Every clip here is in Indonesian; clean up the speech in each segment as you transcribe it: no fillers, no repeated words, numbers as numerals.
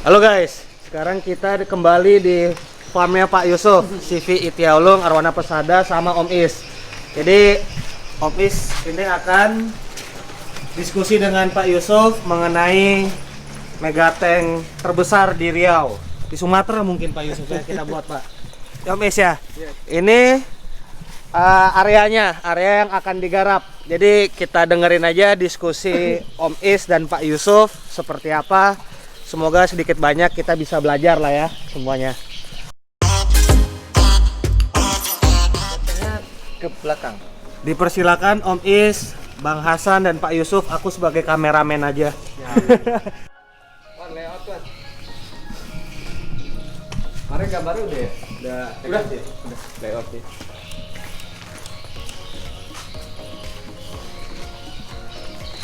Halo guys, sekarang kita kembali di farmnya Pak Yusuf, CV Itiaulung, Arwana Pesada, sama Om Is. Jadi Om Is ini akan diskusi dengan Pak Yusuf mengenai megatank terbesar di Riau, di Sumatera mungkin Pak Yusuf ya kita buat Pak. Ya Om Is ya. Ini area yang akan digarap. Jadi kita dengerin aja diskusi Om Is dan Pak Yusuf seperti apa. Semoga sedikit banyak kita bisa belajar lah ya semuanya. Ke belakang. Dipersilakan Om Is, Bang Hasan dan Pak Yusuf. Aku sebagai kameramen aja. Layout kan. Kemarin gambarnya udah ya? Udah. Layout ya.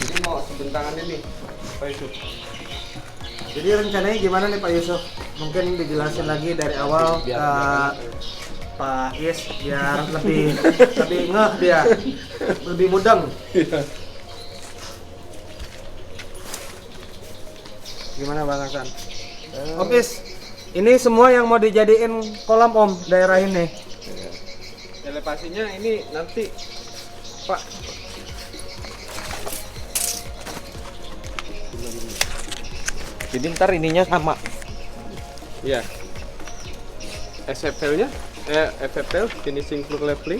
Jadi mau sebentangan ini Pak Yusuf. Jadi rencananya gimana nih Pak Yusuf? Mungkin dijelasin lagi dari awal ke Pak Is biar lebih ngeh dia, lebih mudeng. Gimana Bang Hasan? Om Is, ini semua yang mau dijadiin kolam Om daerah ini. Elevasinya ini nanti Pak. Jadi ntar ininya sama. Iya. SFL-nya, FFL finishing floor leveling.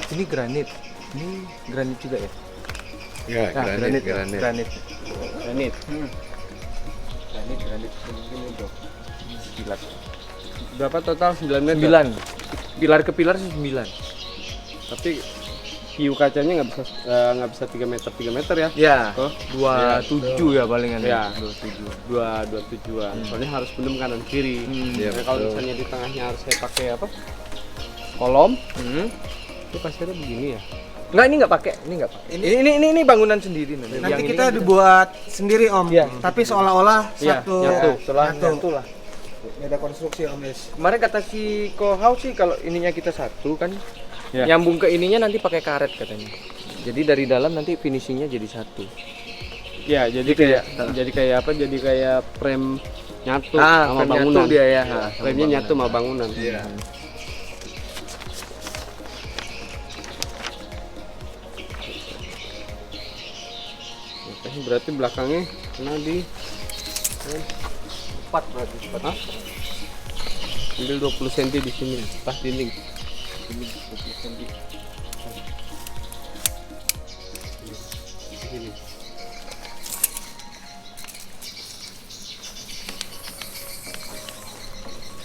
Ini granit. Ini granit juga ya? Ya, Nah, granit. Granit. Ini tuh. Pilar. Berapa total? 9 meter. 9. Pilar ke pilar sih 9. Tapi view kacanya nggak bisa 3 meter ya? Ya. Oh, 27 ya palingan ya. 27. 27-an. Soalnya harus benem kanan kiri. Iya, Nah, kalau betul. misalnya di tengahnya harus saya pakai apa? Kolom. Itu pasirnya begini ya? Enggak, ini enggak pakai. Ini bangunan sendiri nanti. Nanti Yang kita ini dibuat sendiri Om. Iya. Tapi seolah-olah Iya, satu. nyatu lah. Beda konstruksi Om Is. Kemarin kata si Kohau sih kalau ininya kita satu kan, Ya. nyambung ke ininya nanti pakai karet katanya. Jadi dari dalam nanti finishingnya jadi satu. Ya, jadi kayak apa? Jadi kayak frame nyatu sama frame bangunan. nyatu dia ya. Frame-nya nyatu sama bangunan. Iya. Oke, berarti belakangnya kena di 4 berarti. Hah? Ambil 20 cm di sini pas dinding. Ini 20 cm. Ini.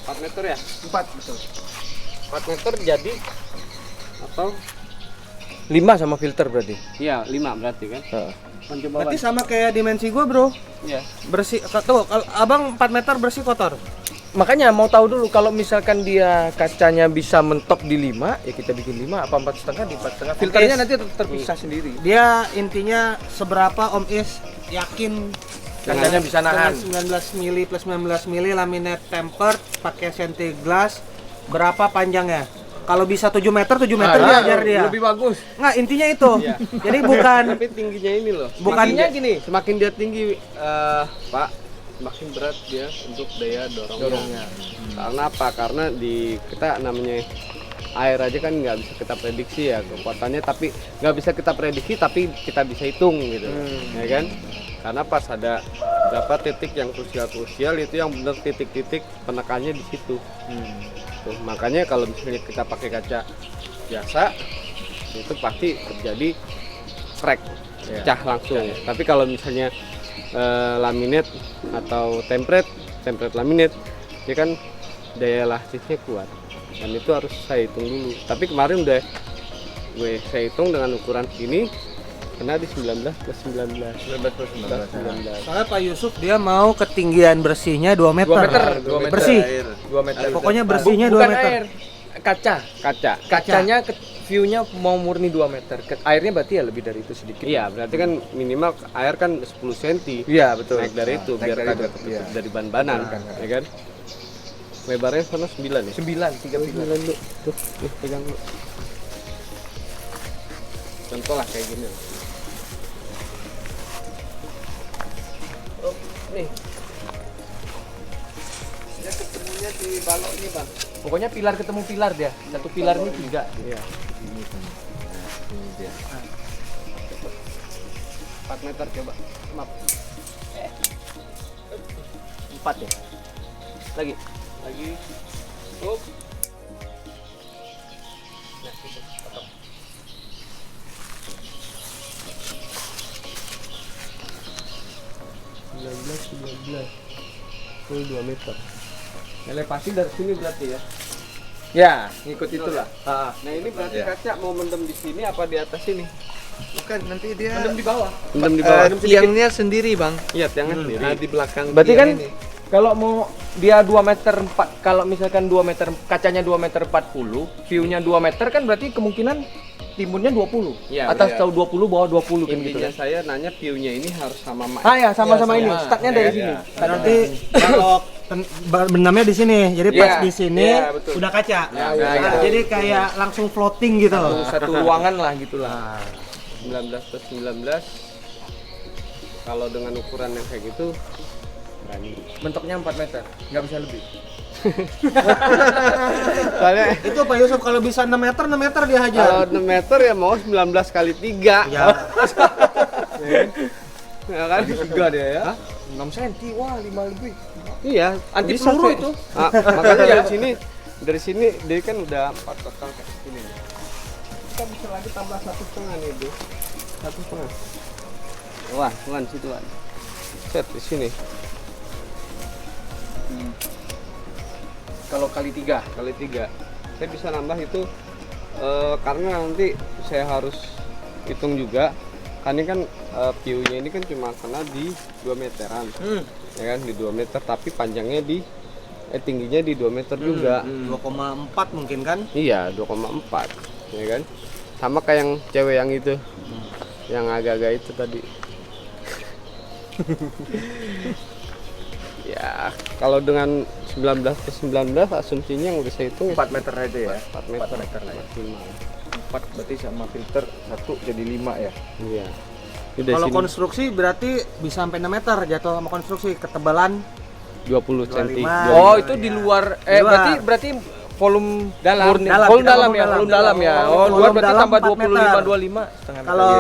Empat meter ya? 4 betul. 4 meter jadi atau 5 sama filter berarti. iya 5 berarti kan? Mencoba Berarti sama kayak dimensi gua, Bro. ya. Bersih. Tuh, kalau Abang 4 meter bersih kotor. Makanya mau tahu dulu kalau misalkan dia kacanya bisa mentok di 5, ya kita bikin 5 apa 4,5 di 4,5. Filternya Oke. nanti terpisah sendiri. Dia intinya seberapa Om Is yakin Kacanya bisa nahan. dengan 19 mili plus 19 mili laminate tempered pakai senti glass, berapa panjangnya? Kalau bisa 7 meter dia ajar dia. Lebih bagus. Nggak, intinya itu. Iya. Jadi bukan Tapi tingginya ini loh. Bukannya gini, semakin dia tinggi Pak, semakin berat dia untuk daya dorongnya. Karena apa? Karena di kita namanya air aja kan nggak bisa kita prediksi ya kekuatannya, tapi nggak bisa kita prediksi tapi kita bisa hitung gitu, ya kan? Karena pas ada berapa titik yang krusial itu yang benar titik-titik penekannya di situ. Tuh, makanya kalau misalnya kita pakai kaca biasa itu pasti terjadi crack, pecah langsung. Tapi kalau misalnya laminate atau template laminate, dia kan daya elastisnya kuat dan itu harus saya hitung dulu. Tapi kemarin udah saya hitung dengan ukuran segini, kena di 19 plus 19. 19 plus 19. soalnya Pak Yusuf dia mau ketinggian bersihnya 2 meter. 2 meter. Bersih. 2 meter. Pokoknya bersihnya 2 Bukan meter. air. Kaca. Kacanya view-nya mau murni 2 meter. Airnya berarti ya lebih dari itu sedikit. Iya, berarti kan minimal air kan 10 cm. Iya, betul. Naik dari itu Naik biar dari kagak itu, ketutup iya. dari ban-banan, ya kan? Lebarnya sana 9 ya? 9, 3 pilar. Tuh, pegang dulu. Contoh lah kayak gini. Nih. Kacanya di balok ini bang. Pokoknya pilar ketemu pilar dia. Satu pilar ini 3. Iya. Ini dia. 4 meter coba. Maaf. 4 ya. Lagi. Up. Nah, itu potong. Full 2 meter. Elevasi dari sini berarti ya. Ya, ngikut itulah. Nah ini berarti kaca mau mendem di sini apa di atas sini? Bukan, nanti dia Mendem di bawah. Mendem di bawah. tiangnya sendiri, Bang. Iya, tiangnya sendiri. Nah, di belakang Berarti tiang kan ini. kalau mau dia 2 meter 4, kalau misalkan 2 meter kacanya 2 meter 40, view-nya 2 meter kan berarti kemungkinan timunnya 20. Iya, Atas iya. tahu 20, bawah 20 kan gitu Intinya kan. saya nanya view-nya ini harus sama Ah ya, sama-sama ini. sama. Startnya dari Ya, sini. ya. Berarti kalau benamnya di sini, jadi pas Iya, di sini iya, betul. udah kaca. Ya, Nah, ya. jadi kayak langsung floating gitu. Satu ruangan lah gitulah. 19 plus 19. Kalau dengan ukuran yang kayak gitu berani. Bentuknya 4 meter, nggak bisa lebih. Soalnya Itu Pak Yusuf kalau bisa 6 meter dia hajar. kalau 6 meter ya mau 19 kali 3. Ya, Ya kan? 3 dia ya. Hah? 6 cm, wah 5 lebih. Iya, Anti bisa, peluru Fe. itu. Ah, makanya dari sini dia kan udah 4 total kayak gini. Kita bisa lagi tambah 1,5 nih, Bu. 1,5. Wah, Wan, situ, Wan. Set di sini. Kalau kali 3. Kali 3. Saya bisa nambah itu karena nanti saya harus hitung juga. Kan ini kan view-nya ini kan cuma kena di 2 meteran. Ya kan di 2 meter tapi panjangnya di tingginya di 2 meter juga. 2,4 mungkin kan? Iya, 2,4. Ya kan? Sama kayak yang cewek yang itu. Yang agak-agak itu tadi. Ya, kalau dengan 19 ke 19 asumsinya yang udah saya hitung 4 meter aja ya. 4 meter. 4 meter lah ya. Maksimal. 4 berarti sama filter 1 jadi 5 ya. Iya. Ini dari Kalau sini konstruksi berarti bisa sampai 6 meter jatuh sama konstruksi, ketebalan 20 cm. 25. Oh, itu di luar Di luar. berarti volume Dalam. murni. Dalam, Volume kita dalam volume ya, dalam. volume dalam ya. Oh, Volume luar berarti dalam tambah 4 meter. 25 25 setengah meter. kalau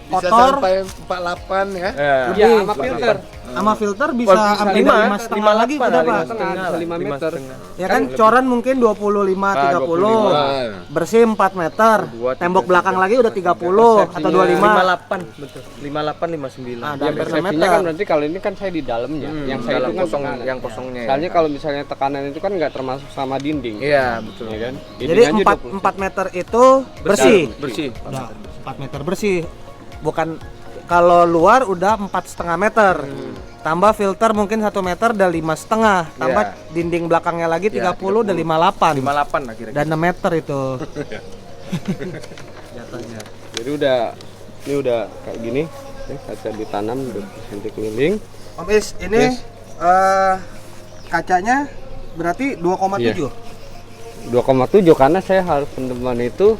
Bisa kotor sampai 48 ya. Ya. Iya, sama filter. sama filter bisa sampai 5 setengah lagi udah Pak. Bisa 5 meter. Ya kan coran mungkin 25 30. Bersih 4 meter. Tembok belakang lagi udah 30 atau 25. 58 betul. 58 59. Ah, Ya, dan per persepsinya meter. kan berarti kalau ini kan saya di dalamnya. Yang saya dalam itu kan kosong, tekanan. yang kosongnya. ya. Soalnya kalau misalnya tekanan itu kan nggak termasuk sama dinding. Iya, betul. Ya kan? Jadi Dinding aja 4 meter itu bersih. Bersih. Udah 4 meter bersih. Bukan kalau luar udah 4,5 meter. Tambah filter mungkin 1 meter udah 5,5. Tambah dinding belakangnya lagi 30 udah 58. 58 lah kira-kira. Dan 6 meter itu. Jadi ini udah kayak gini. Ya, kaca ditanam 20 cm keliling. Om Is, ini Yes. kacanya berarti 2,7. 2,7 karena saya harus pendeman itu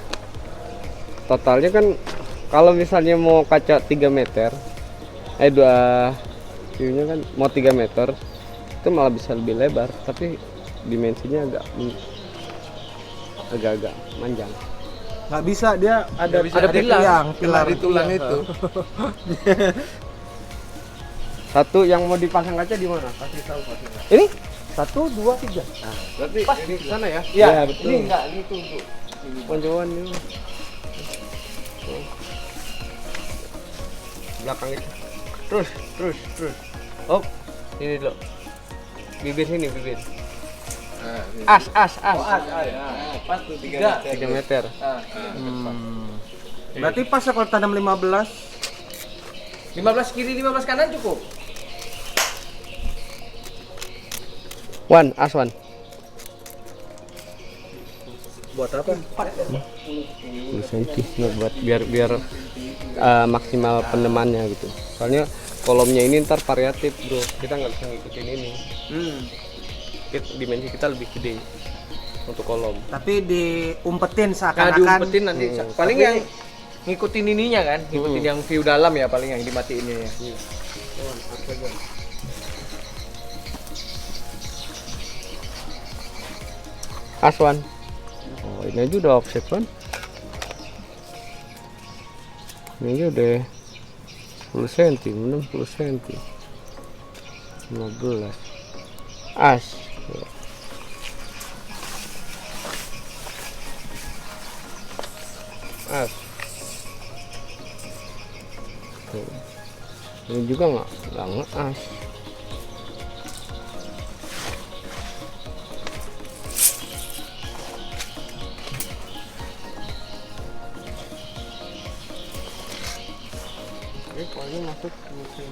totalnya kan kalau misalnya mau kaca 3 meter view-nya kan mau 3 meter itu malah bisa lebih lebar tapi dimensinya agak-agak manjang. Nggak bisa, dia ada Pilar di tulang itu. Satu yang mau dipasang kaca di mana? Kasih tahu. Ini 1 2 3. Berarti ini ke sana ya? Iya, betul. ini enggak, ini tuh untuk Ponjoan ini. Belakang itu. Terus. Oh, ini dulu. Bibir sini, bibir. As. pas tuh 3. 3 meter. Berarti pas ya kalau tanam 15. 15 kiri 15 kanan cukup. Wan. Buat apa? 10 cm buat biar maksimal pendemannya gitu. Soalnya kolomnya ini ntar variatif, Bro. Kita nggak bisa ngikutin ini. Dimensi kita lebih gede untuk kolom. Tapi diumpetin Nah, seakan-akan. diumpetin nanti. Paling yang ngikutin ininya kan, ngikutin yang view dalam ya paling yang dimatiinnya ya. Aswan. Oh, ini aja udah offset kan? Ini aja udah 10 cm, 60 cm, 15 as. As. Tuh. Ini juga nggak ngeas. Ini masuk 5 cm.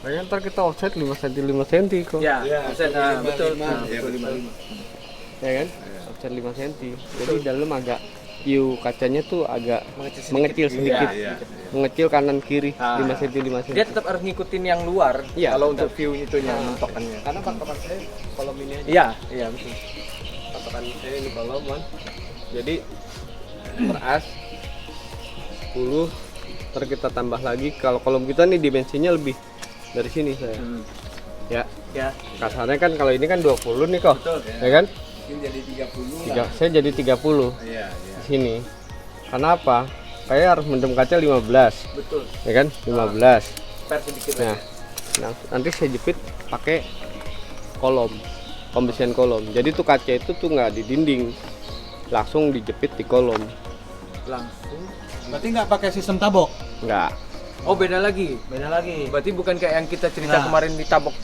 Kayaknya ntar kita offset 5 cm 5 cm kok. Ya, betul. Ya kan? Offset 5 cm. Jadi dalam agak view kacanya tuh agak mengecil sedikit. Mengecil kanan kiri 5 cm 5 cm. Dia tetap harus ngikutin yang luar. Iya, kalau tetap. untuk view itunya mentokannya. Karena patokan saya kolom ini aja. Iya betul. Patokan saya ini kolom kan. Jadi per as 10, ntar kita tambah lagi. Kalau kolom kita nih dimensinya lebih dari sini saya. Ya, kasarnya kan kalau ini kan 20 nih kok. Ya kan? Ini jadi 30 Saya jadi 30 Iya. di sini. Karena apa? Saya harus mendem kaca 15. Betul. Ya kan? 15. Per sedikit. Nah, nanti saya jepit pakai kolom, pembesian kolom. Jadi tuh kaca itu tuh nggak di dinding, langsung dijepit di kolom. Langsung. Berarti nggak pakai sistem tabok? Nggak. Oh, beda lagi. Beda lagi. Berarti bukan kayak yang kita cerita Nah. kemarin di tabok.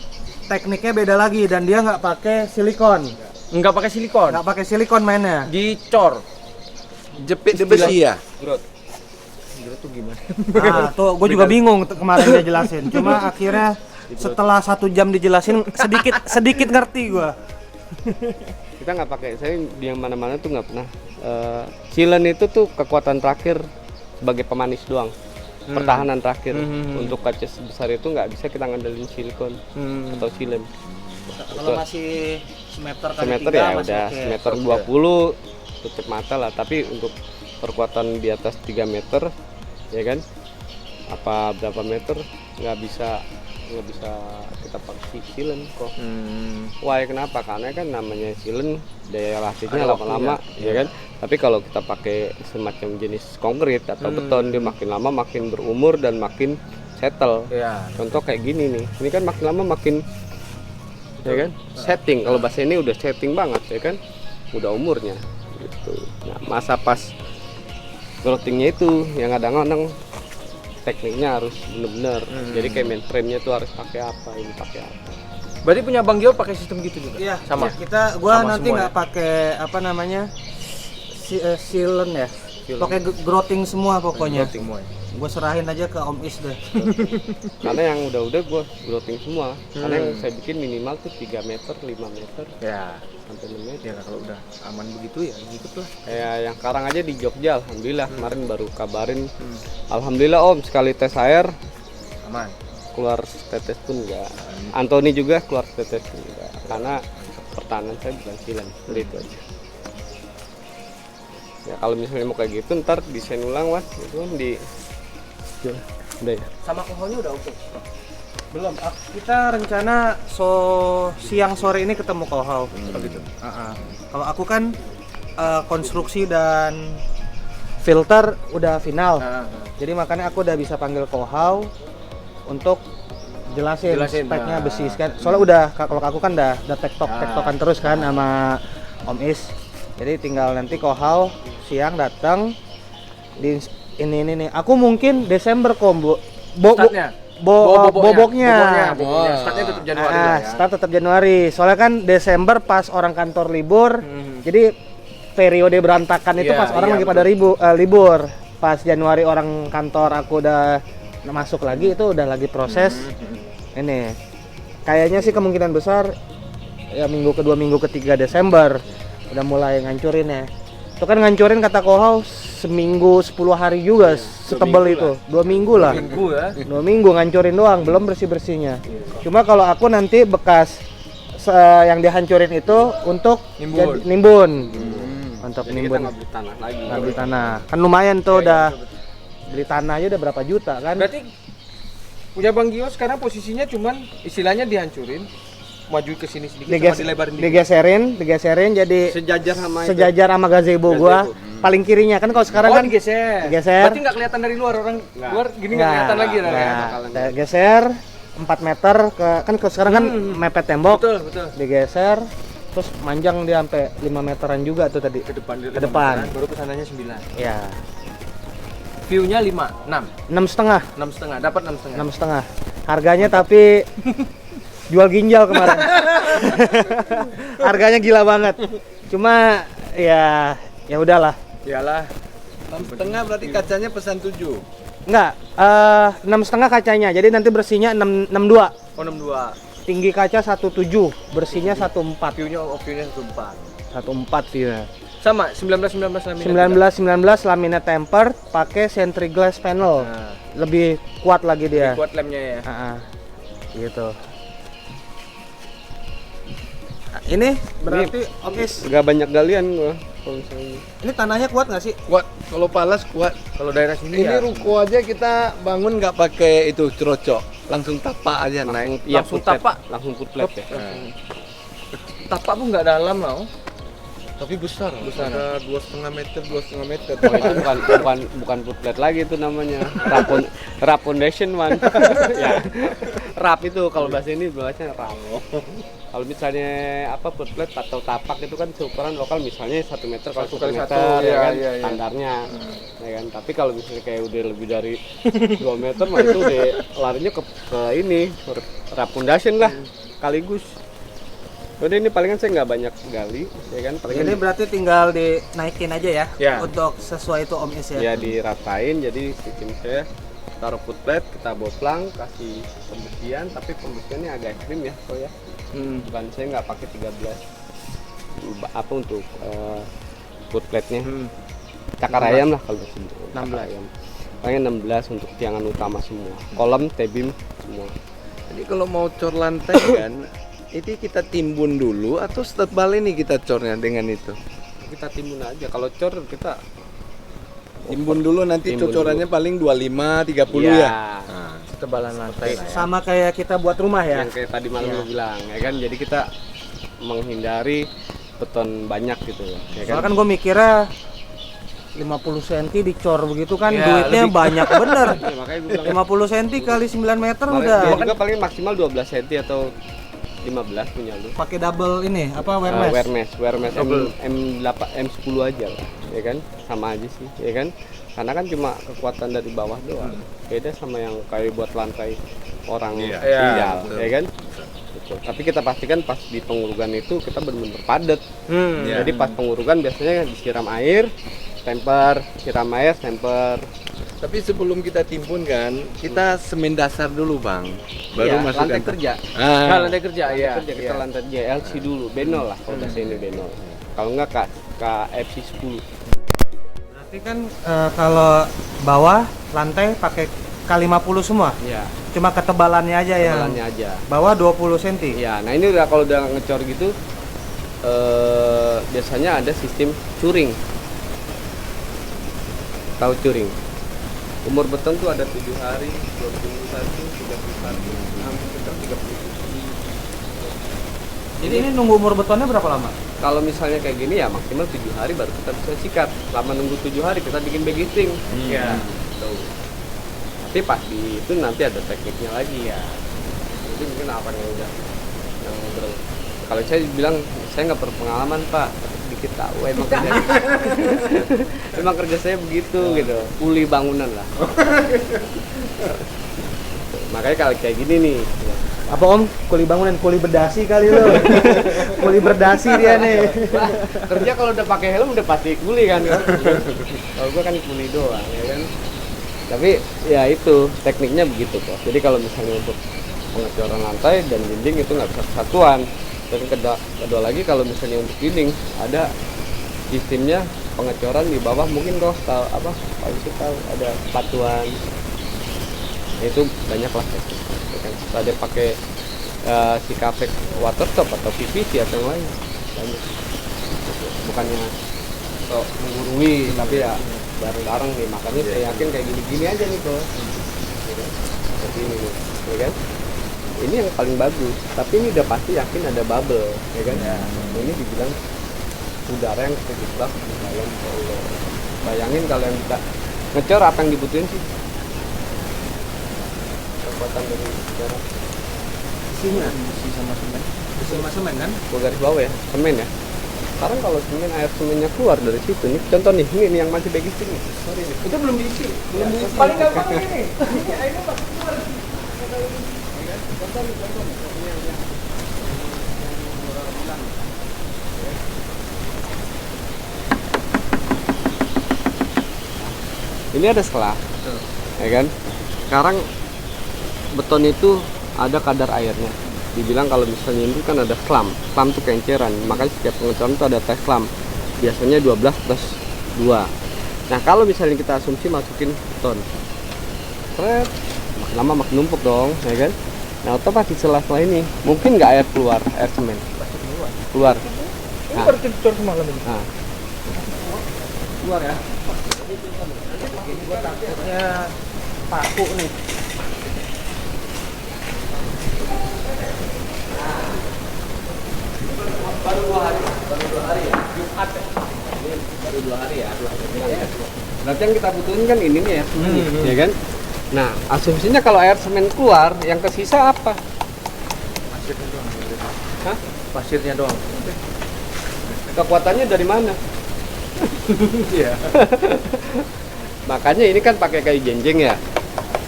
Tekniknya beda lagi dan dia nggak pakai silikon. Enggak pakai silikon. Nggak pakai silikon mainnya. Dicor. Jepit di besi ya. Grot tuh gimana? Ah, tuh gue juga bingung kemarin dia jelasin. Cuma akhirnya setelah 1 jam dijelasin sedikit ngerti gue. Kita nggak pakai. Saya di yang mana-mana tuh nggak pernah. Sealant itu tuh kekuatan terakhir sebagai pemanis doang. Pertahanan terakhir. Untuk kaca sebesar itu nggak bisa kita ngandelin silikon atau sealant. Kalau masih semeter kali Semeter 3 ya masih udah oke. semeter 20 tutup mata lah. Tapi untuk perkuatan di atas 3 meter ya kan, apa berapa meter nggak bisa kita pakai sealant kok. Why kenapa? Karena kan namanya sealant daya lastiknya lama-lama ya kan. Tapi kalau kita pakai semacam jenis konkrit atau beton, dia makin lama makin berumur dan makin settle. Iya. Contoh kayak gini nih, ini kan makin lama makin ya kan setting. Kalau bahasa ini udah setting banget ya kan, udah umurnya gitu. Nah, masa pas growthingnya itu yang kadang-kadang tekniknya harus bener-bener. Jadi kayak mainframe-nya tuh harus pakai apa, ini pakai apa. Berarti punya Bang Gio pakai sistem gitu juga? Iya, Sama. Gua Sama nanti semua nggak pakai apa namanya sealant ya. Pakai growthing semua pokoknya. Semua. Gue serahin aja ke Om Is deh. Karena yang udah gue growthing semua. Karena yang saya bikin minimal tuh 3 meter, 5 meter Ya. sampai 6 meter. Ya kalau udah aman begitu ya ngikut lah. Kayak yang sekarang aja di Jogja, alhamdulillah kemarin baru kabarin. Alhamdulillah Om, sekali tes air Aman. keluar tetes pun enggak. Anthony juga keluar tetes pun enggak. Karena pertahanan saya bukan sealant, udah itu aja. Ya kalau misalnya mau kayak gitu ntar desain ulang Mas, itu kan di udah ya. Sama kohonya udah oke. Belum. Kita rencana siang sore ini ketemu Kohau. Begitu. Kalau aku kan konstruksi dan filter udah final. Jadi makanya aku udah bisa panggil Kohau untuk jelasin speknya besi kan. Soalnya udah kalau aku kan udah tektokan terus kan sama Om Is. Jadi tinggal nanti Kohau siang datang di ini nih. Aku mungkin Desember kombo. Startnya? Boboknya. Startnya tutup Januari lah ya. Start tetap Januari. Soalnya kan Desember pas orang kantor libur. Jadi periode berantakan itu Iya, pas orang iya, lagi betul. pada libur. Pas Januari orang kantor aku udah masuk lagi, itu udah lagi proses. Ini kayaknya sih kemungkinan besar ya minggu kedua minggu ketiga Desember udah mulai ngancurin ya. Itu kan ngancurin kata Kohau seminggu 10 hari juga setebal itu. 2 minggu lah. Minggu ya. 2 minggu ngancurin doang, belum bersih-bersihnya. Cuma kalau aku nanti bekas yang dihancurin itu untuk nimbun. Untuk Jadi kita nimbun. nggak beli tanah lagi. Nggak beli tanah. Kan lumayan tuh udah beli tanah aja udah berapa juta kan? Berarti punya Bang Gio sekarang posisinya cuman istilahnya dihancurin. maju ke sini sedikit Diges- sama dilebarin dikit. digeserin jadi Sejajar sama itu. sejajar sama gazebo gua. Paling kirinya kan kalau sekarang kan digeser. digeser. Berarti nggak kelihatan dari luar, orang Nggak. luar gini nggak kelihatan lagi Nah, ya. saya geser 4 meter ke kan kalau sekarang kan mepet tembok. Betul, betul. Digeser terus manjang dia sampai 5 meteran juga tuh tadi. Ke depan Ke depan. Baru kesananya 9. Ya, View-nya 5, 6. 6,5. 6,5. Dapat 6,5. 6,5. Harganya tapi jual ginjal kemarin. Harganya gila banget. Cuma ya udahlah. Iyalah. 6,5 berarti kacanya pesan 7. Enggak, 6,5 kacanya. Jadi nanti bersihnya 62. Oh, 62. Tinggi kaca 17, bersihnya 14. View-nya 1,4. 14 view-nya. Sama 19 laminat. 19 laminate tempered pakai Sentry Glass panel. Nah, Lebih kuat lagi dia. kuat lemnya ya. Gitu. Ini berarti oke. Nggak banyak galian gua kalau misalnya. Ini tanahnya kuat nggak sih? Kuat, kalau palas kuat. Kalau daerah sini Ini ya. ruko aja kita bangun nggak pakai itu cerocok, langsung tapak aja naik. Iya, Langsung footplate. tapak. Langsung footplate ya. Tapak pun nggak dalam lah. Tapi besar, ada 2,5 meter, 2,5 meter. Oh, itu bukan footplate lagi itu namanya. Rap foundation man. Ya. Rap itu kalau bahasa ini bahasanya rap. Kalau misalnya apa footplate atau tapak itu kan seukuran lokal misalnya 1 meter kalau 1 1 kali meter 1, ya kan iya. standarnya. Ya kan. Tapi kalau misalnya kayak udah lebih dari 2 meter mah itu udah larinya ke ini rap foundation lah sekaligus. Udah ini palingan saya nggak banyak gali, ya kan? Palingan Ini berarti tinggal dinaikin aja ya, Ya. untuk sesuai itu Om Is ya. ya diratain, jadi sistem saya taruh footplate, kita boplang, kasih pembersihan, tapi pembersihannya agak ekstrim ya, so ya. Bukan saya nggak pakai 13 apa untuk footplate-nya. Cakar ayam lah kalau disebut. 16. Cakar ayam. Paling 16 untuk tiangan utama semua. Kolom, T-beam semua. Jadi kalau mau cor lantai kan, itu kita timbun dulu atau setebal ini kita cornya dengan itu? Kita timbun aja. Kalau cor kita Timbun dulu nanti Timbun cocorannya paling 25, 30 Iya. ya. Ketebalan lantai lah ya. Sama kayak kita buat rumah ya. yang kayak tadi malam Iya. lu bilang, ya kan? Jadi kita menghindari beton banyak gitu ya. Ya Soalnya kan gue mikirnya 50 cm dicor begitu kan Ya, duitnya lebih- banyak bener. Ya, makanya gue bilang 50 cm kali 9 meter Kemarin udah dia juga paling maksimal 12 cm atau 15 punya lu. pakai double ini apa wear Wear mesh. mesh M8 M10 aja lah, ya kan? Sama aja sih, ya kan? Karena kan cuma kekuatan dari bawah doang. Beda sama yang kayak buat lantai orang Iya. tinggal, Betul. ya kan? Betul. Tapi kita pastikan pas di pengurugan itu kita benar-benar padat. Iya. Jadi pas pengurugan biasanya disiram air, temper, siram air, temper. Tapi sebelum kita timbun kan, kita semen dasar dulu bang. Baru Iya, masukkan lantai kerja. Nah, Ah, lantai kerja ya. Kerja kita lantai JLC dulu, benol lah kalau bahasa ini benol. Kalau enggak KFC 10. Berarti kan kalau bawah lantai pakai K50 semua. Iya, Cuma ketebalannya aja yang jalannya aja. bawah 20 cm. Iya, nah ini udah kalau udah ngecor gitu biasanya ada sistem curing. Tahu curing? Umur beton tuh ada 7 hari, 21, 31, 30. Jadi ini nunggu umur betonnya berapa lama? Kalau misalnya kayak gini ya maksimal 7 hari baru kita bisa sikat. Selama nunggu 7 hari kita bikin bagging. Iya. Tuh. Tapi pas di itu nanti ada tekniknya lagi ya. Jadi mungkin apa yang udah yang kalau saya bilang saya nggak berpengalaman Pak, tapi sedikit tahu emang kerja, emang kerja saya begitu gitu, kuli bangunan lah. Makanya kalau kayak gini nih, Apa Om? Kuli bangunan, kuli berdasi kali lo. Kuli berdasi dia nih. kerja kalau udah pakai helm udah pasti kuli kan. Kalau gua kan kuli doang ya kan. Tapi ya itu tekniknya begitu kok. Jadi kalau misalnya untuk pengecoran lantai dan dinding itu nggak bisa kesatuan. Dan kedua lagi kalau misalnya untuk dinding ada sistemnya pengecoran di bawah mungkin kok tahu apa Pak Yusuf tahu ada batuan itu banyak lah ya kan. Ada pakai si kapek waterstop atau PVC atau yang lain banyak. Bukannya menggurui tapi ya bareng-bareng nih makanya saya yakin kayak gini-gini aja nih kok. Seperti ini nih, ya kan? ini yang paling bagus, tapi ini udah pasti yakin ada bubble, ya kan? Ini dibilang udara yang terjebak di dalam kolom. Bayangin kalau yang kita ngecor, apa yang dibutuhin sih? Kekuatan dari udara. Besi sama semen kan? Gua garis bawah ya, semen ya. Sekarang kalau semen, air semennya keluar dari situ nih, contoh nih, ini yang masih bagising nih, sorry nih. Itu belum diisi. Belum diisi. Paling gampang ini. Airnya masih keluar. Ini ada selah, ya kan? Sekarang beton itu ada kadar airnya. Dibilang kalau misalnya itu kan ada slam tuh kenceran, makanya setiap pengecoran itu ada tes slam. Biasanya 12 plus 2. Nah kalau misalnya kita asumsi masukin beton, makin lama makin numpuk dong, ya kan? Nah otomatis setelah ini mungkin nggak air keluar, air semen keluar. Ini baru dicor semalam ini. Nah, Keluar ya. Ini gua takutnya paku nih. Baru 2 hari ya. Jumat ya. Ini baru 2 hari ya. berarti yang kita butuhin kan ini nih ya, ya kan? Nah asumsinya kalau air semen keluar, yang kesisa apa? Hah? Pasirnya doang. Kekuatannya dari mana? Iya. Makanya ini kan pakai kayu jenjeng ya.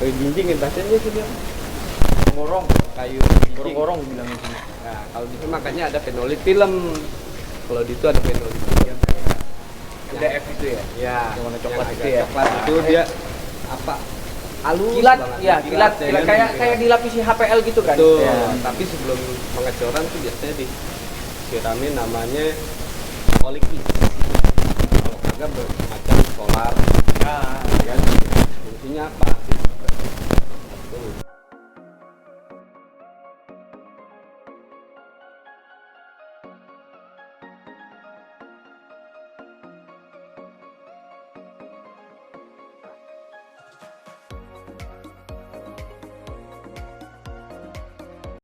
Kayu jenjeng bahasanya sih dia. Gorong. Kayu jenjeng. Gorong bilangnya sini. Nah, kalau gitu makanya ada fenolit film. Kalau di itu ada fenolit film. DF itu ya. Ya, Yang warna yang coklat agak itu ya. Coklat itu dia apa? Halus Kilat, banget. ya kilat, ya kilat kan? kayak kayak dilapisi HPL gitu kan. Betul. Ya. Tapi sebelum pengecoran tuh biasanya disiramin namanya poliki. Kalau kagak